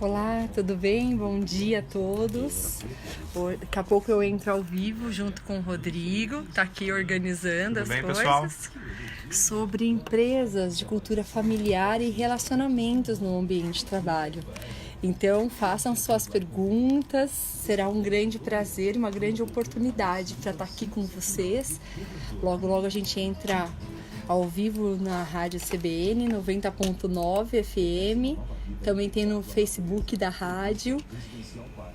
Olá, tudo bem? Bom dia a todos. Daqui a pouco eu entro ao vivo junto com o Rodrigo, tá aqui organizando as coisas. Pessoal? Sobre empresas de cultura familiar e relacionamentos no ambiente de trabalho. Então, façam suas perguntas, será um grande prazer, uma grande oportunidade para estar aqui com vocês. Logo, logo a gente entra ao vivo na Rádio CBN 90.9 FM, também tem no Facebook da rádio.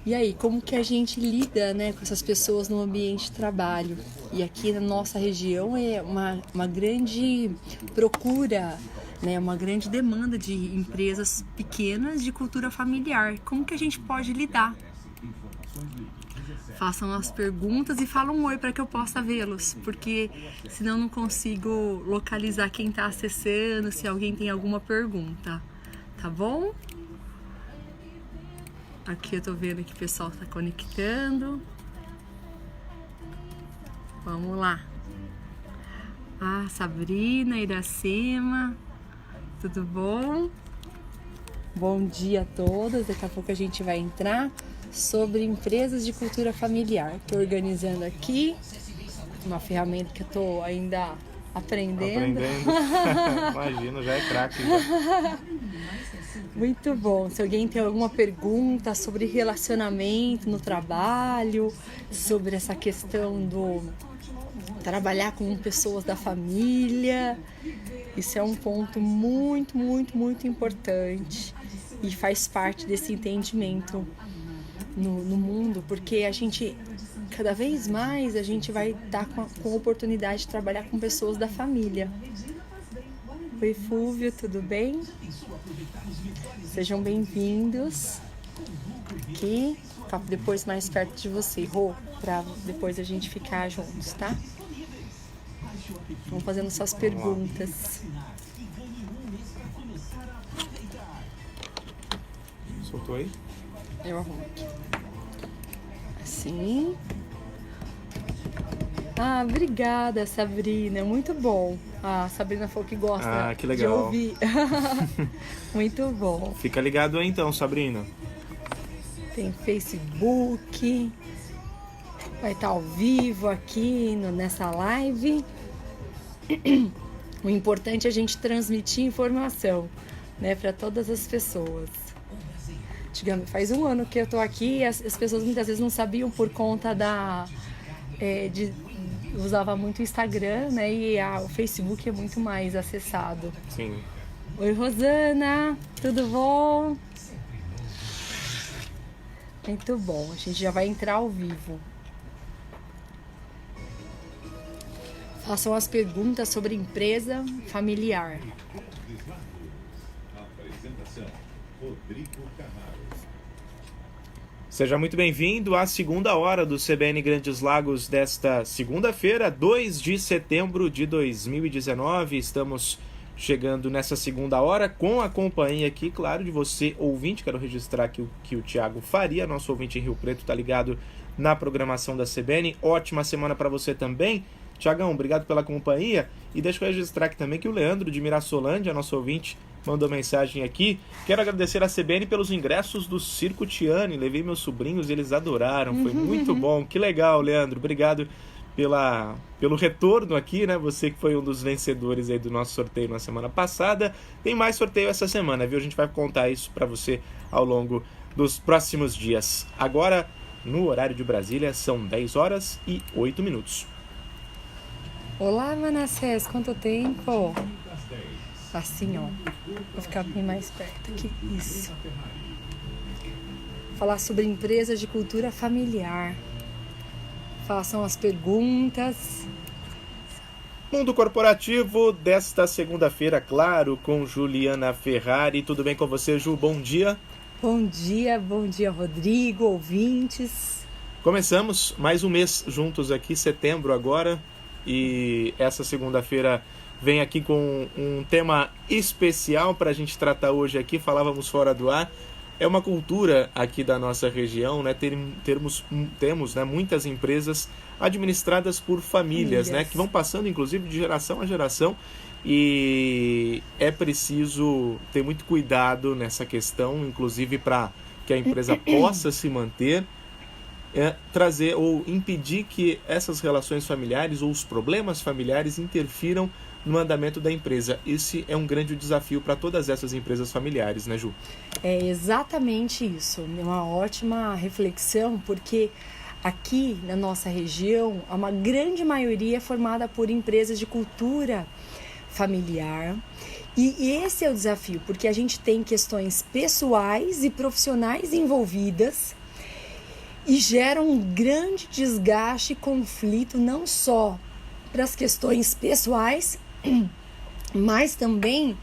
E aí, como que a gente lida, né, com essas pessoas no ambiente de trabalho? E aqui na nossa região é uma grande procura, né, uma grande demanda de empresas pequenas de cultura familiar. Como que a gente pode lidar? Façam as perguntas e falam um oi para que eu possa vê-los, porque senão não consigo localizar quem está acessando, se alguém tem alguma pergunta, tá bom? Aqui eu tô vendo que o pessoal está conectando. Vamos lá. Sabrina, Iracema, tudo bom? Bom dia a todos, daqui a pouco a gente vai entrar sobre empresas de cultura familiar. Estou organizando aqui uma ferramenta que eu estou ainda aprendendo. Imagino, já é craque. Muito bom. Se alguém tem alguma pergunta sobre relacionamento no trabalho, sobre essa questão do trabalhar com pessoas da família, isso é um ponto muito, muito, muito importante e faz parte desse entendimento no mundo, porque a gente, cada vez mais, a gente vai estar com a oportunidade de trabalhar com pessoas da família. Oi, Fúvio, tudo bem? Sejam bem-vindos aqui, depois mais perto de você, Rô, para depois a gente ficar juntos, tá? Vamos fazendo suas perguntas. Soltou aí? Eu arrumo aqui. Assim. Obrigada, Sabrina. Muito bom. A Sabrina falou que gosta que legal. de ouvir. Muito bom. Fica ligado aí então, Sabrina. Tem Facebook. Vai estar ao vivo aqui nessa live. O importante é a gente transmitir informação, né, para todas as pessoas. Faz um ano que eu tô aqui e as pessoas muitas vezes não sabiam por conta usava muito o Instagram, né? E o Facebook é muito mais acessado. Sim. Oi, Rosana, tudo bom? Muito bom, a gente já vai entrar ao vivo. Façam as perguntas sobre empresa familiar. Seja muito bem-vindo à segunda hora do CBN Grandes Lagos desta segunda-feira, 2 de setembro de 2019. Estamos chegando nessa segunda hora com a companhia aqui, claro, de você, ouvinte. Quero registrar aqui que o Thiago Faria, nosso ouvinte em Rio Preto, está ligado na programação da CBN. Ótima semana para você também. Thiagão, obrigado pela companhia. E deixa eu registrar aqui também que o Leandro de Mirassolândia, nosso ouvinte, mandou mensagem aqui. Quero agradecer a CBN pelos ingressos do Circo Tiani. Levei meus sobrinhos e eles adoraram. Foi muito bom. Que legal, Leandro. Obrigado pelo retorno aqui, né? Você que foi um dos vencedores aí do nosso sorteio na semana passada. Tem mais sorteio essa semana, viu? A gente vai contar isso para você ao longo dos próximos dias. Agora, no horário de Brasília, são 10 horas e 8 minutos. Olá, Manassés. Quanto tempo? Assim, ó. Vou ficar bem mais perto aqui. Isso. Falar sobre empresas de cultura familiar. Façam as perguntas. Mundo Corporativo desta segunda-feira, claro, com Juliana Ferrari. Tudo bem com você, Ju? Bom dia. Bom dia, Rodrigo, ouvintes. Começamos mais um mês juntos aqui, setembro agora. E essa segunda-feira vem aqui com um tema especial para a gente tratar hoje aqui. Falávamos fora do ar. É uma cultura aqui da nossa região, né? Temos, né, muitas empresas administradas por famílias, né? Que vão passando, inclusive, de geração a geração. e é preciso ter muito cuidado nessa questão, inclusive para que a empresa possa se manter, trazer ou impedir que essas relações familiares ou os problemas familiares interfiram no andamento da empresa. Esse é um grande desafio para todas essas empresas familiares, né, Ju? É exatamente isso. É uma ótima reflexão, porque aqui na nossa região, uma grande maioria é formada por empresas de cultura familiar. E esse é o desafio, porque a gente tem questões pessoais e profissionais envolvidas e gera um grande desgaste e conflito, não só para as questões pessoais, mas também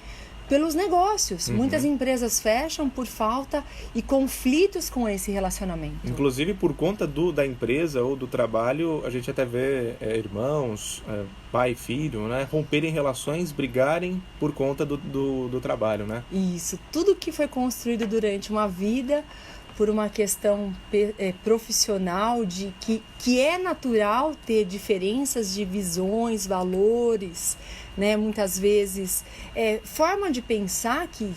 pelos negócios. Muitas empresas fecham por falta e conflitos com esse relacionamento. Inclusive, por conta da empresa ou do trabalho, a gente até vê irmãos, pai e filho, né, romperem relações, brigarem por conta do trabalho, né? Isso, tudo que foi construído durante uma vida por uma questão profissional, que é natural ter diferenças de visões, valores, né? Muitas vezes forma de pensar que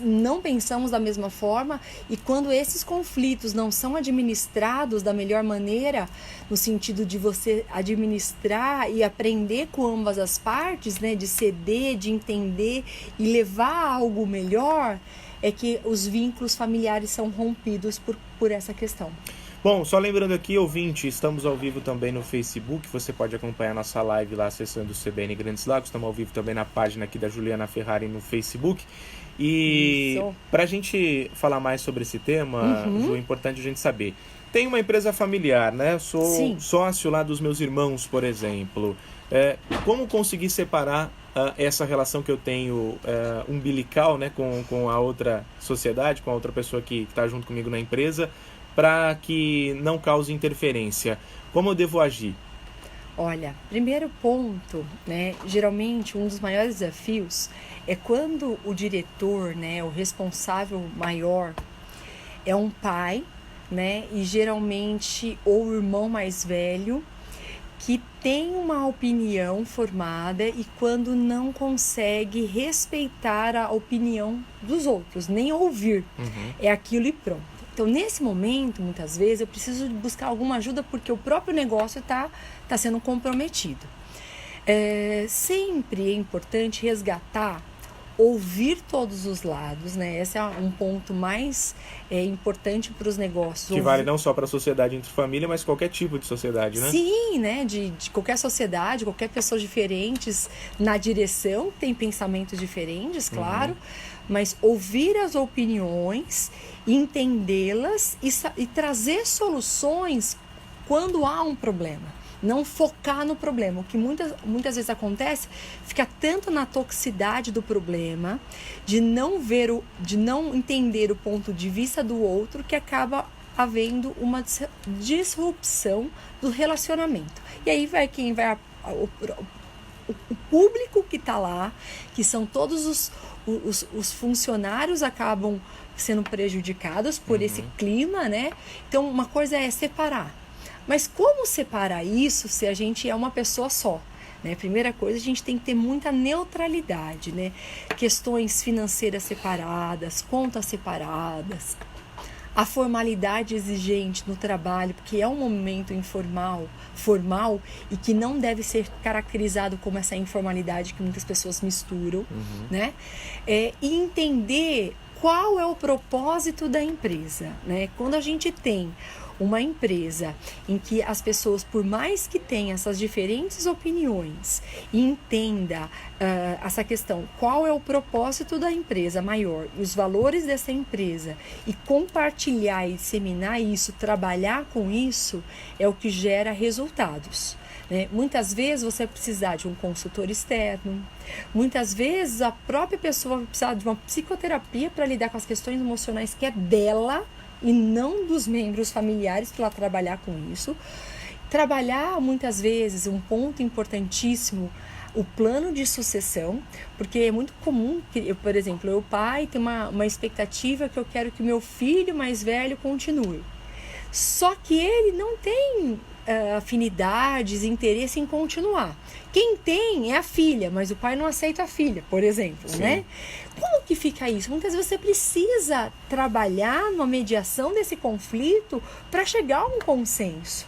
não pensamos da mesma forma, e quando esses conflitos não são administrados da melhor maneira, no sentido de você administrar e aprender com ambas as partes, né? De ceder, de entender e levar a algo melhor, é que os vínculos familiares são rompidos por essa questão. Bom, só lembrando aqui, ouvinte, estamos ao vivo também no Facebook, você pode acompanhar nossa live lá acessando o CBN Grandes Lagos, estamos ao vivo também na página aqui da Juliana Ferrari no Facebook. E para a gente falar mais sobre esse tema, Ju, é importante a gente saber. Tem uma empresa familiar, né? Eu sou sócio lá dos meus irmãos, por exemplo. Como conseguir separar essa relação que eu tenho umbilical, né, com a outra sociedade, com a outra pessoa que está junto comigo na empresa, para que não cause interferência? Como eu devo agir? Olha, primeiro ponto, né, geralmente um dos maiores desafios é quando o diretor, né, o responsável maior é um pai, né, e geralmente ou o irmão mais velho, que tem uma opinião formada e quando não consegue respeitar a opinião dos outros, nem ouvir, é aquilo e pronto. Então, nesse momento, muitas vezes, eu preciso buscar alguma ajuda porque o próprio negócio está sendo comprometido. Sempre é importante resgatar, ouvir todos os lados, né? Esse é um ponto mais importante para os negócios. Que vale não só para a sociedade entre família, mas qualquer tipo de sociedade, né? Sim, né? De qualquer sociedade, qualquer pessoa diferentes na direção, tem pensamentos diferentes, claro, mas ouvir as opiniões, entendê-las e trazer soluções quando há um problema. Não focar no problema. O que muitas vezes acontece, fica tanto na toxicidade do problema, de não entender o ponto de vista do outro, que acaba havendo uma disrupção do relacionamento. E aí o público que está lá, que são todos os funcionários, acabam sendo prejudicados por esse clima, né? Então, uma coisa é separar. Mas como separar isso se a gente é uma pessoa só? Né? Primeira coisa, a gente tem que ter muita neutralidade, né? Questões financeiras separadas, contas separadas, a formalidade exigente no trabalho, porque é um momento formal e que não deve ser caracterizado como essa informalidade que muitas pessoas misturam, né? E entender qual é o propósito da empresa, né? Quando a gente tem uma empresa em que as pessoas, por mais que tenham essas diferentes opiniões, entenda essa questão, qual é o propósito da empresa maior, os valores dessa empresa, e compartilhar e disseminar isso, trabalhar com isso, é o que gera resultados. Né? Muitas vezes você vai precisar de um consultor externo, muitas vezes a própria pessoa vai precisar de uma psicoterapia para lidar com as questões emocionais que é dela, e não dos membros familiares, para trabalhar com isso. Trabalhar, muitas vezes, um ponto importantíssimo, o plano de sucessão, porque é muito comum que, por exemplo, o pai tem uma expectativa que eu quero que o meu filho mais velho continue. Só que ele não tem afinidades, interesse em continuar. Quem tem é a filha, mas o pai não aceita a filha, por exemplo, né? Como que fica isso? Muitas vezes você precisa trabalhar numa mediação desse conflito para chegar a um consenso.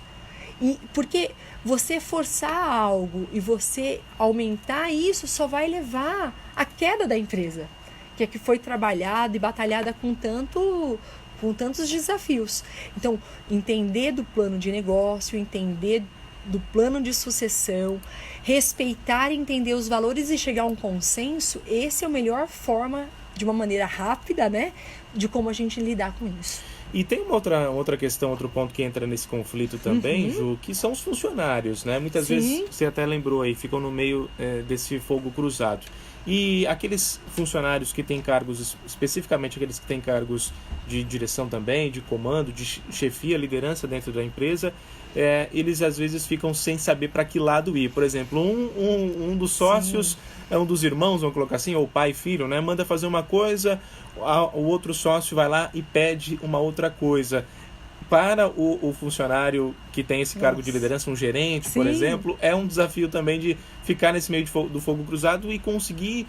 E porque você forçar algo e você aumentar isso só vai levar à queda da empresa, que foi trabalhada e batalhada com tantos desafios. Então, entender do plano de negócio, entender do plano de sucessão, respeitar e entender os valores e chegar a um consenso, esse é a melhor forma, de uma maneira rápida, né, de como a gente lidar com isso. E tem uma outra questão, outro ponto que entra nesse conflito também, Ju, que são os funcionários, né? Muitas vezes, você até lembrou aí, ficam no meio desse fogo cruzado. E aqueles funcionários que têm cargos, especificamente aqueles que têm cargos de direção também, de comando, de chefia, liderança dentro da empresa, eles às vezes ficam sem saber para que lado ir. Por exemplo, um dos sócios, um dos irmãos, vamos colocar assim, ou pai e filho, né, manda fazer uma coisa, o outro sócio vai lá e pede uma outra coisa. Para o funcionário que tem esse cargo de liderança, um gerente, por exemplo, é um desafio também de ficar nesse meio do fogo cruzado e conseguir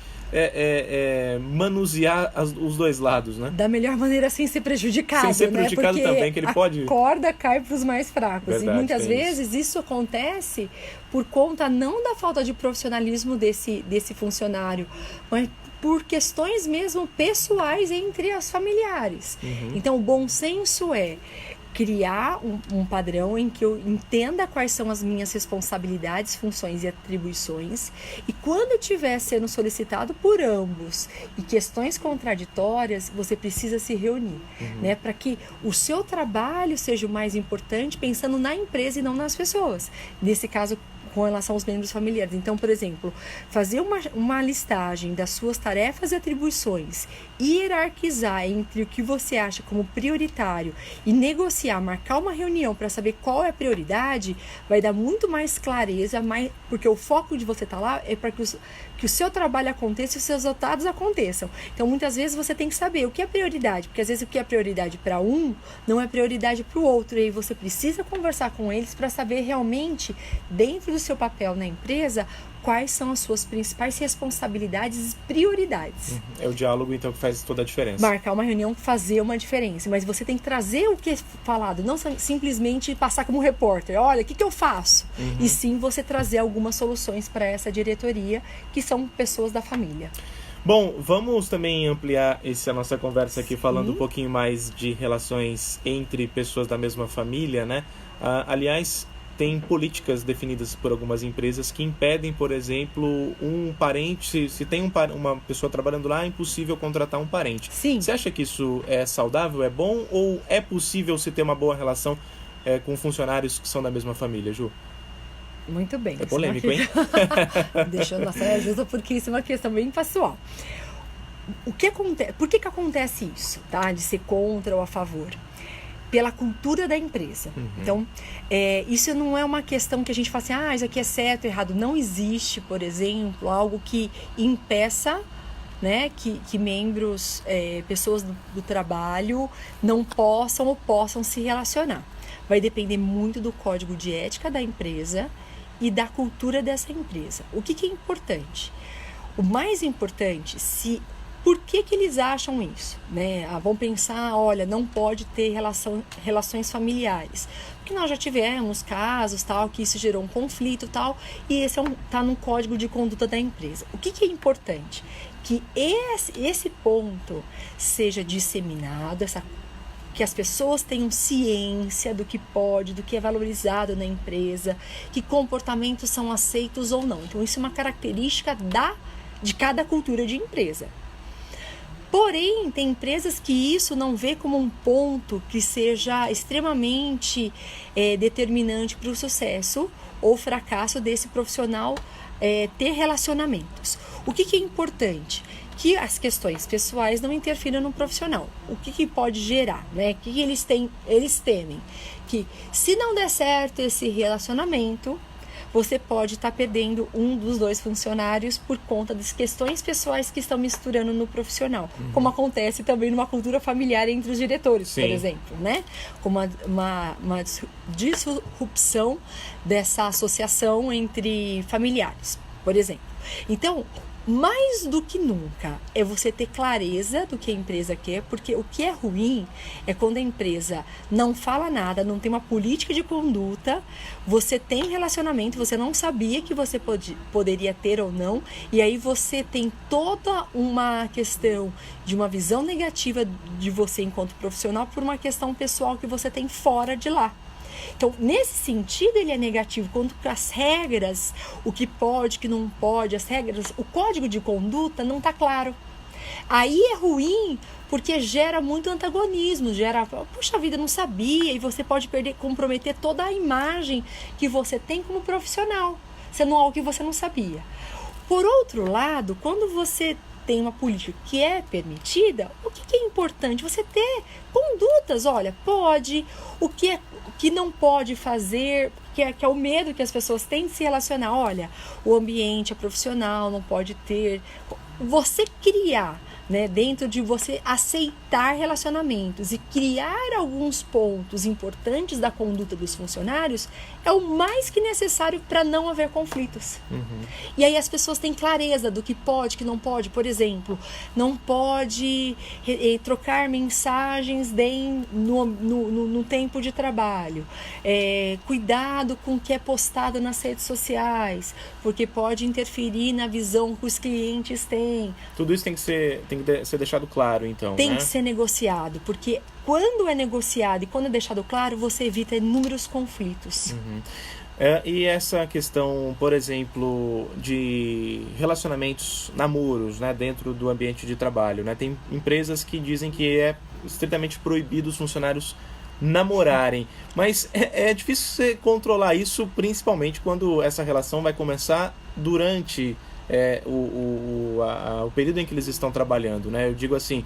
manusear os dois lados, né? Da melhor maneira, sem ser prejudicado. Sem ser prejudicado, né? Também, que ele pode... a corda cai para os mais fracos. Verdade, e muitas vezes isso acontece por conta não da falta de profissionalismo desse funcionário, mas por questões mesmo pessoais entre as familiares. Então, o bom senso é criar um padrão em que eu entenda quais são as minhas responsabilidades, funções e atribuições, e quando estiver sendo solicitado por ambos e questões contraditórias, você precisa se reunir, né, para que o seu trabalho seja o mais importante, pensando na empresa e não nas pessoas. Nesse caso, com relação aos membros familiares. Então, por exemplo, fazer uma listagem das suas tarefas e atribuições, hierarquizar entre o que você acha como prioritário e negociar, marcar uma reunião para saber qual é a prioridade, vai dar muito mais clareza, porque o foco de você estar lá é para que o seu trabalho aconteça e os seus resultados aconteçam. Então, muitas vezes você tem que saber o que é prioridade, porque às vezes o que é prioridade para um não é prioridade para o outro, e aí você precisa conversar com eles para saber realmente, dentro do seu papel na empresa, quais são as suas principais responsabilidades e prioridades. É o diálogo, então, que faz toda a diferença. Marcar uma reunião, fazer uma diferença, mas você tem que trazer o que é falado, não simplesmente passar como repórter, olha, o que eu faço? E sim você trazer algumas soluções para essa diretoria, que são pessoas da família. Bom, vamos também ampliar a nossa conversa aqui, falando um pouquinho mais de relações entre pessoas da mesma família, né? Aliás, tem políticas definidas por algumas empresas que impedem, por exemplo, um parente, se tem uma pessoa trabalhando lá, é impossível contratar um parente. Sim. Você acha que isso é saudável, é bom, ou é possível se ter uma boa relação com funcionários que são da mesma família, Ju? Muito bem. É polêmico, hein? Deixa eu saia justa, porque isso é uma questão bem pessoal. O que acontece? Por que acontece isso, tá? De ser contra ou a favor? Pela cultura da empresa. Então, isso não é uma questão que a gente fala assim, isso aqui é certo ou errado. Não existe, por exemplo, algo que impeça, né, que membros, pessoas do trabalho não possam ou possam se relacionar. Vai depender muito do código de ética da empresa e da cultura dessa empresa. O que é importante? O mais importante, por que eles acham isso? Né? Vão pensar, olha, não pode ter relações familiares. Porque nós já tivemos casos, tal, que isso gerou um conflito, tal, e esse está no código de conduta da empresa. O que é importante? Que esse ponto seja disseminado, que as pessoas tenham ciência do que pode, do que é valorizado na empresa, que comportamentos são aceitos ou não. Então, isso é uma característica de cada cultura de empresa. Porém, tem empresas que isso não vê como um ponto que seja extremamente determinante para o sucesso ou fracasso desse profissional ter relacionamentos. O que é importante? Que as questões pessoais não interfiram no profissional. O que pode gerar, né? O que eles temem? Que se não der certo esse relacionamento, você pode estar perdendo um dos dois funcionários por conta das questões pessoais que estão misturando no profissional. Como acontece também numa cultura familiar entre os diretores, Sim. por exemplo, né? Como uma disrupção dessa associação entre familiares, por exemplo. Então, mais do que nunca, é você ter clareza do que a empresa quer, porque o que é ruim é quando a empresa não fala nada, não tem uma política de conduta, você tem relacionamento, você não sabia que você poderia ter ou não, e aí você tem toda uma questão de uma visão negativa de você enquanto profissional por uma questão pessoal que você tem fora de lá. Então, nesse sentido, ele é negativo, quando as regras, o que pode, o que não pode, as regras, o código de conduta não está claro. Aí é ruim, porque gera muito antagonismo, gera, puxa vida, não sabia, e você pode comprometer toda a imagem que você tem como profissional, sendo algo que você não sabia. Por outro lado, quando você tem uma política que é permitida, o que é importante? Você ter condutas, olha, pode, o que não pode fazer, que é o medo que as pessoas têm de se relacionar. Olha, o ambiente é profissional, não pode ter. Você criar, né, dentro de você aceitar relacionamentos e criar alguns pontos importantes da conduta dos funcionários é o mais que necessário para não haver conflitos. E aí as pessoas têm clareza do que pode, que não pode. Por exemplo, não pode trocar mensagens no tempo de trabalho. Cuidado com o que é postado nas redes sociais, porque pode interferir na visão que os clientes têm. Tudo isso tem que ser deixado claro, então, Tem né? que ser negociado, porque quando é negociado e quando é deixado claro, você evita inúmeros conflitos. E essa questão, por exemplo, de relacionamentos, namoros, né, dentro do ambiente de trabalho, né? Tem empresas que dizem que é estritamente proibido os funcionários namorarem, mas é difícil você controlar isso, principalmente quando essa relação vai começar durante o período em que eles estão trabalhando, né? Eu digo assim,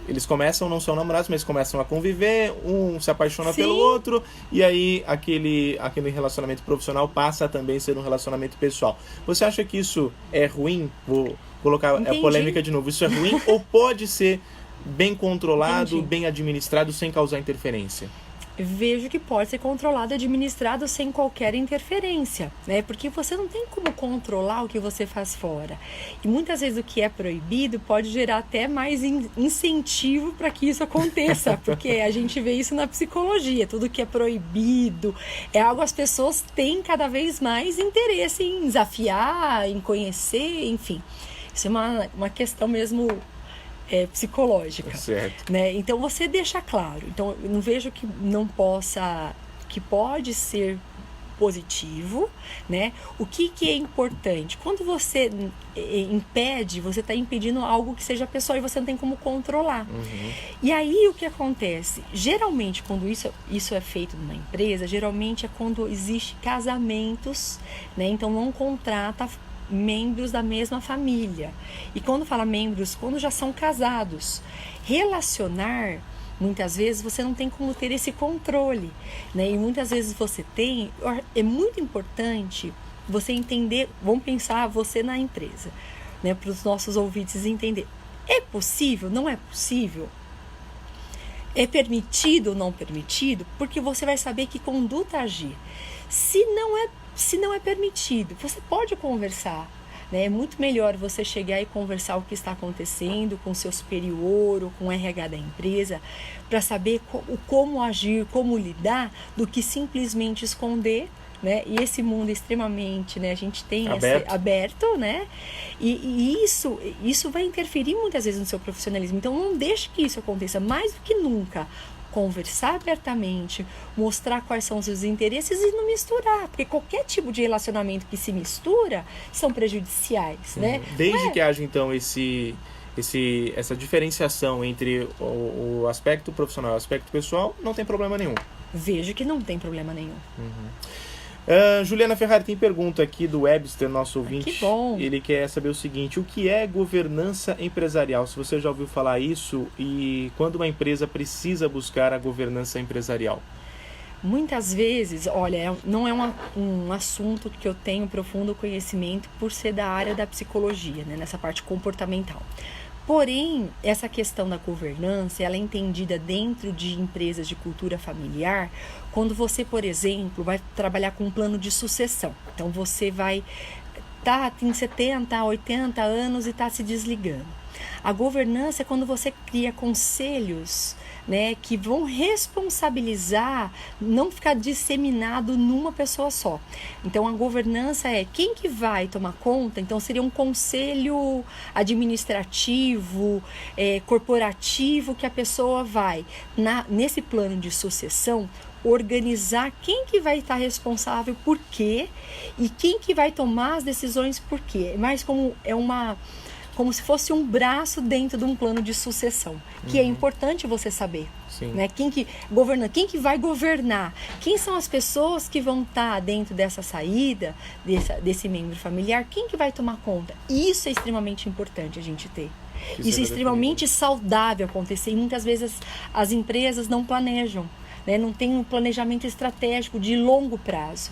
eles não são namorados, mas começam a conviver, um se apaixona pelo outro, e aí aquele relacionamento profissional passa a também ser um relacionamento pessoal. Você acha que isso é ruim? Vou colocar a polêmica de novo. Isso é ruim ou pode ser bem controlado, bem administrado, sem causar interferência? Vejo que pode ser controlado e administrado sem qualquer interferência, né? Porque você não tem como controlar o que você faz fora. E muitas vezes o que é proibido pode gerar até mais incentivo para que isso aconteça, porque a gente vê isso na psicologia. Tudo que é proibido é algo que as pessoas têm cada vez mais interesse em desafiar, em conhecer, enfim. Isso é uma questão mesmo psicológica, certo, né? Então você deixa claro. Então eu não vejo que não possa, que pode ser positivo, né? O que é importante? Quando você impede, você está impedindo algo que seja pessoal e você não tem como controlar. E aí o que acontece? Geralmente quando isso é feito numa empresa, geralmente é quando existe casamentos, né? Então não contrata membros da mesma família. E quando fala membros, quando já são casados. Relacionar, muitas vezes você não tem como ter esse controle, né? E muitas vezes você tem. É muito importante você entender, vamos pensar você na empresa, né? Para os nossos ouvintes entender. É possível? Não é possível? É permitido ou não permitido? Porque você vai saber que conduta agir. Se não é permitido, você pode conversar, né? É muito melhor você chegar e conversar o que está acontecendo com o seu superior ou com o RH da empresa para saber como agir, como lidar, do que simplesmente esconder, né? E esse mundo é extremamente, né? A gente tem aberto, né? E isso vai interferir muitas vezes no seu profissionalismo. Então não deixe que isso aconteça. Mais do que nunca, conversar abertamente, mostrar quais são os seus interesses e não misturar, porque qualquer tipo de relacionamento que se mistura são prejudiciais, né? Desde que haja então essa diferenciação entre o aspecto profissional e o aspecto pessoal, não tem problema nenhum. Vejo que não tem problema nenhum. Juliana Ferrari tem pergunta aqui do Webster, nosso ouvinte. Que bom. Ele quer saber o seguinte: o que é governança empresarial? Se você já ouviu falar isso, e quando uma empresa precisa buscar a governança empresarial? Muitas vezes, olha, não é um assunto que eu tenho profundo conhecimento por ser da área da psicologia, né, nessa parte comportamental. Porém, essa questão da governança, ela é entendida dentro de empresas de cultura familiar, quando você, por exemplo, vai trabalhar com um plano de sucessão. Então, você tem 70, 80 anos e está se desligando. A governança é quando você cria conselhos, né, que vão responsabilizar, não ficar disseminado numa pessoa só. Então a governança é quem que vai tomar conta. Então seria um conselho administrativo, corporativo, que a pessoa vai, nesse plano de sucessão, organizar quem que vai estar responsável por quê e quem que vai tomar as decisões por quê. Mas como se fosse um braço dentro de um plano de sucessão, que é importante você saber. Sim. Né? Quem que vai governar? Quem são as pessoas que vão estar dentro dessa saída, desse membro familiar? Quem que vai tomar conta? Isso é extremamente importante a gente ter. Isso é extremamente saudável acontecer, e muitas vezes as empresas não planejam, né? Não tem um planejamento estratégico de longo prazo.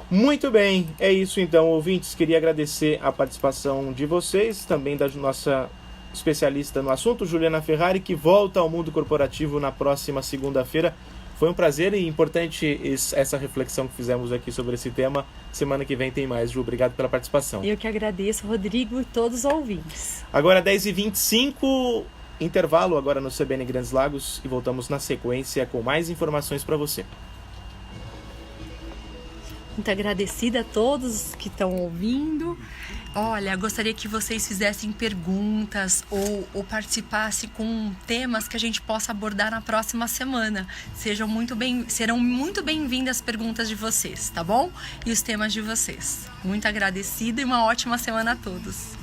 Muito bem, é isso então, ouvintes. Queria agradecer a participação de vocês, também da nossa especialista no assunto, Juliana Ferrari, que volta ao mundo corporativo na próxima segunda-feira. Foi um prazer e importante essa reflexão que fizemos aqui sobre esse tema. Semana que vem tem mais, Ju. Obrigado pela participação. Eu que agradeço, Rodrigo, e todos os ouvintes. Agora 10h25, intervalo agora no CBN Grandes Lagos, e voltamos na sequência com mais informações para você. Muito agradecida a todos que estão ouvindo. Olha, gostaria que vocês fizessem perguntas ou participassem com temas que a gente possa abordar na próxima semana. Serão muito bem-vindas as perguntas de vocês, tá bom? E os temas de vocês. Muito agradecida e uma ótima semana a todos.